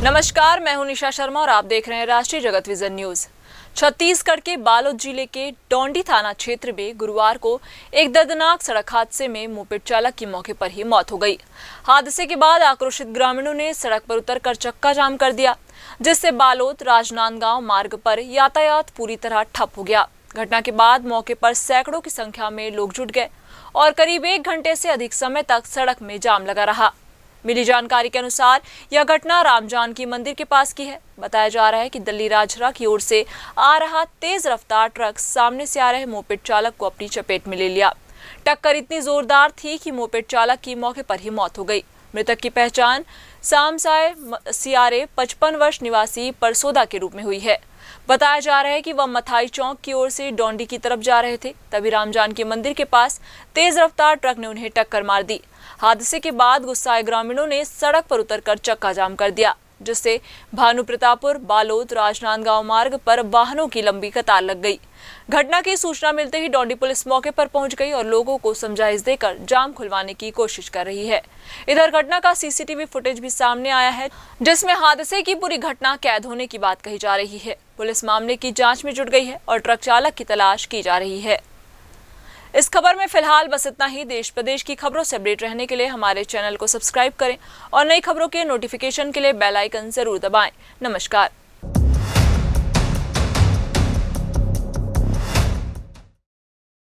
नमस्कार, मैं हूं निशा शर्मा और आप देख रहे हैं राष्ट्रीय जगत विजन न्यूज। छत्तीसगढ़ के बालोद जिले के डोंडी थाना क्षेत्र में गुरुवार को एक दर्दनाक सड़क हादसे में मोपेड चालक की मौके पर ही मौत हो गई। हादसे के बाद आक्रोशित ग्रामीणों ने सड़क पर उतरकर चक्का जाम कर दिया, जिससे बालोद राजनांदगांव मार्ग पर यातायात पूरी तरह ठप हो गया। घटना के बाद मौके पर सैकड़ों की संख्या में लोग जुट गए और करीब 1 घंटे से अधिक समय तक सड़क में जाम लगा रहा। मिली जानकारी के अनुसार यह घटना राम जानकी मंदिर के पास की है। बताया जा रहा है कि दिल्ली राजहरा की ओर से आ रहा तेज रफ्तार ट्रक सामने से आ रहे मोपेड चालक को अपनी चपेट में ले लिया। टक्कर इतनी जोरदार थी कि मोपेड चालक की मौके पर ही मौत हो गई। मृतक की पहचान सामसाय सियारे 55 वर्ष निवासी परसोदा के रूप में हुई है। बताया जा रहा है कि वह मथाई चौक की ओर से डोंडी की तरफ जा रहे थे, तभी राम जानकी मंदिर के पास तेज रफ्तार ट्रक ने उन्हें टक्कर मार दी। हादसे के बाद गुस्साए ग्रामीणों ने सड़क पर उतरकर चक्का जाम कर दिया, जिससे भानु प्रतापपुर बालोद राजनांदगांव मार्ग पर वाहनों की लंबी कतार लग गई। घटना की सूचना मिलते ही डोंडी पुलिस मौके पर पहुंच गई और लोगों को समझाइश देकर जाम खुलवाने की कोशिश कर रही है। इधर घटना का सीसीटीवी फुटेज भी सामने आया है, जिसमें हादसे की पूरी घटना कैद होने की बात कही जा रही है। पुलिस मामले की जांच में जुट गई है और ट्रक चालक की तलाश की जा रही है। इस खबर में फिलहाल बस इतना ही। देश प्रदेश की खबरों से अपडेट रहने के लिए हमारे चैनल को सब्सक्राइब करें और नई खबरों के नोटिफिकेशन के लिए बेल आइकन जरूर दबाएं। नमस्कार।